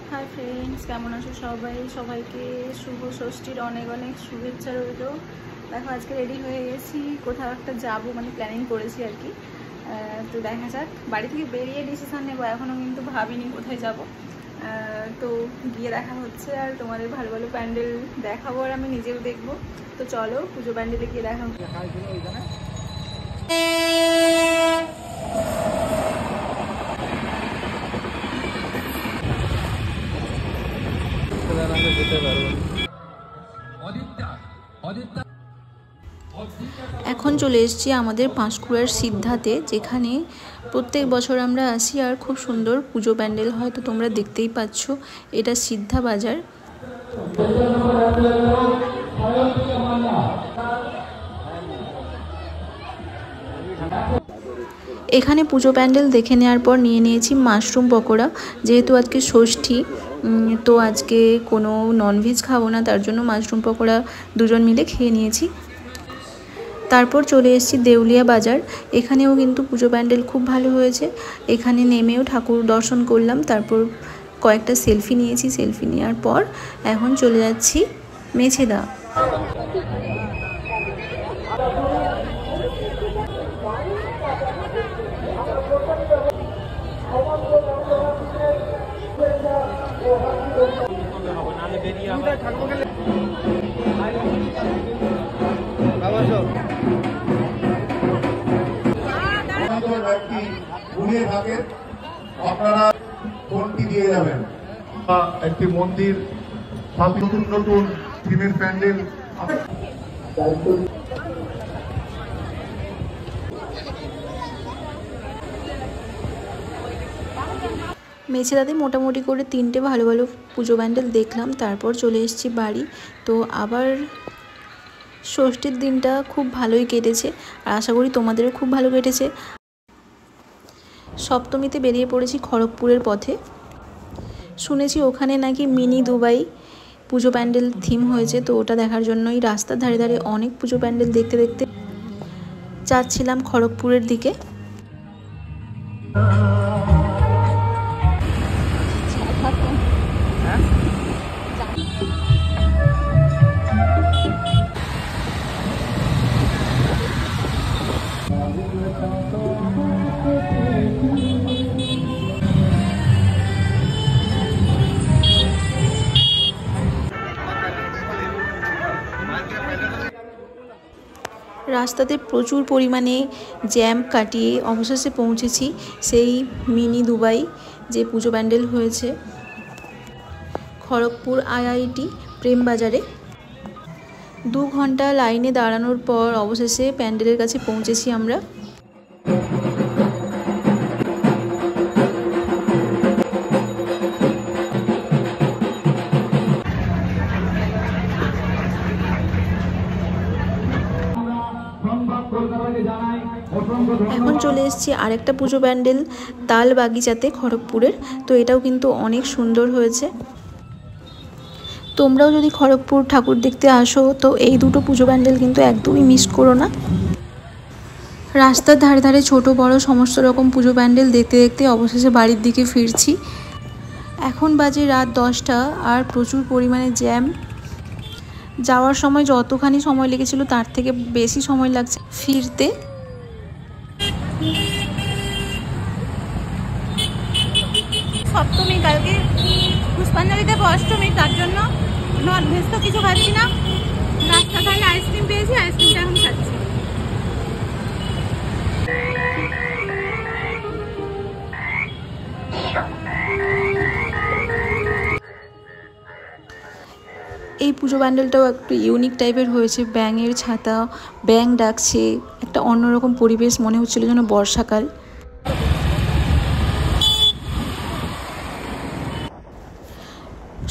Hi friends केमन आछो सबाई सबाइके शुभ षष्ठीर अनेक अनेक शुभेच्छा रइल। देखो आज के रेडी हो गेছি কোথাও একটা যাব মানে প্ল্যানিং করেছি আর কি। তো দেখা যাক বাড়ি থেকে বেরিয়ে ডিসিশন নেব, এখনো কিন্তু ভাবিনি কোথায় যাব। তো গিয়ে দেখা হচ্ছে আর তোমাদের ভালো ভালো প্যান্ডেল দেখাবো আর আমি নিজেও দেখব। তো চলো পুজো প্যান্ডেলে গিয়ে দেখা হচ্ছে। এখন চলে এসেছি আমাদের পাঁশকুড়ার সিদ্ধাতে, যেখানে প্রত্যেক বছর আমরা আসি আর খুব সুন্দর পুজো প্যান্ডেল হয়। তো তোমরা দেখতেই পাচ্ছ এটা সিদ্ধা বাজার। এখানে পুজো প্যান্ডেল দেখে নেওয়ার পর নিয়ে নিয়েছি মাশরুম পকোড়া। যেহেতু আজকে ষষ্ঠী, তো আজকে কোনো ননভেজ খাবো না, তার জন্য মাশরুম পকোড়া দুজন মিলে খেয়ে নিয়েছি। তারপর চলে এসেছি দেউলিয়া বাজার। এখানেও কিন্তু পুজো প্যান্ডেল খুব ভালো হয়েছে। এখানে নেমেও ঠাকুর দর্শন করলাম, তারপর কয়েকটা সেলফি নিয়েছি। সেলফি নেওয়ার পর এখন চলে যাচ্ছি মেছেদা। আপনারা কোনটি দিয়ে যাবেন? একটি মন্দির, নতুন নতুন থিমের প্যান্ডেল। মেছেদাতে মোটামুটি করে 3টে ভালো ভালো পুজো প্যান্ডেল দেখলাম, তারপর চলে এসেছি বাড়ি। তো আবার ষষ্ঠীর দিনটা খুব ভালোই কেটেছে আর আশা করি তোমাদেরও খুব ভালো কেটেছে। সপ্তমীতে বেরিয়ে পড়েছি খড়গপুরের পথে। শুনেছি ওখানে নাকি মিনি দুবাই পুজো প্যান্ডেল থিম হয়েছে, তো ওটা দেখার জন্যই রাস্তার ধারে ধারে অনেক পুজো প্যান্ডেল দেখতে দেখতে যাচ্ছিলাম খড়গপুরের দিকে। রাস্তাতে প্রচুর পরিমাণে জ্যাম কাটিয়ে অবশেষে পৌঁছেছি সেই মিনি দুবাই যে পুজো প্যান্ডেল হয়েছে খড়গপুর IIT প্রেমবাজারে। 2 ঘন্টা লাইনে দাঁড়ানোর পর অবশেষে প্যান্ডেলের কাছে পৌঁছেছি আমরা। এখন চলে এসেছি আরেকটা পুজো প্যান্ডেল তাল বাগিচাতে খড়গপুরের। তো এটাও কিন্তু অনেক সুন্দর হয়েছে। তোমরাও যদি খড়গপুর ঠাকুর দেখতে আসো তো এই দুটো পুজো প্যান্ডেল কিন্তু একদমই মিস করো না। রাস্তার ধারে ধারে ছোট বড় সমস্ত রকম পুজো প্যান্ডেল দেখতে দেখতে অবশেষে বাড়ির দিকে ফিরছি। এখন বাজে রাত 10টা আর প্রচুর পরিমাণে জ্যাম। যাওয়ার সময় যতখানি সময় লেগেছিল তার থেকে বেশি সময় লাগছে ফিরতে। সপ্তমী কালকে পুষ্পাঞ্জলি দেব, অষ্টমী, তার জন্য ননভেজ তো কিছু খাচ্ছি না। রাস্তা ধারে আইসক্রিম পেয়েছি, আইসক্রিমটা এখন খাচ্ছি। এই পুজো প্যান্ডেলটাও একটু ইউনিক টাইপের হয়েছে। ব্যাঙের ছাতা, ব্যাঙ ডাকছে, একটা অন্যরকম পরিবেশ মনে হচ্ছিল যেন বর্ষাকাল।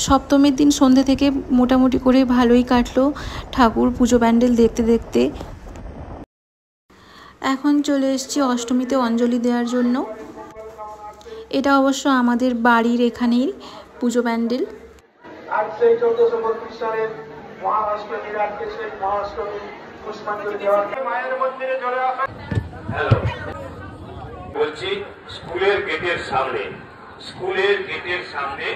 সপ্তমীর দিন সন্ধ্যে থেকে মোটামুটি করে ভালোই কাটলো ঠাকুর পুজো প্যান্ডেল দেখতে দেখতে। এখন চলে এসেছি অষ্টমীতে অঞ্জলি দেওয়ার জন্য। এটা অবশ্য আমাদের বাড়ির এখানেই পুজো প্যান্ডেল। আজ সেই 1432 সালের মহাষ্টমীর আজকে সেই মহাষ্টমী পুষ্পাঞ্জলি দেওয়ার মায়ের মন্দিরে চলে আসা। হ্যালো, বলছি স্কুলের গেটের সামনে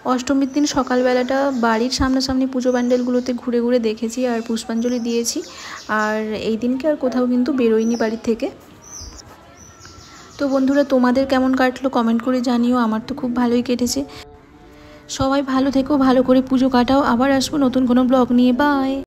অষ্টমীর দিন সকালবেলাটা বাড়ির সামনাসামনি পুজো প্যান্ডেলগুলোতে ঘুরে ঘুরে দেখেছি আর পুষ্পাঞ্জলি দিয়েছি। আর এই দিনকে আর কোথাও কিন্তু বেরোইনি বাড়ির থেকে। তো বন্ধুরা, তোমাদের কেমন কাটলো কমেন্ট করে জানিও। আমার তো খুব ভালোই কেটেছে। সবাই ভালো থেকো, ভালো করে পুজো কাটাও। আবার আসবো নতুন কোনো ব্লগ নিয়ে। বাই।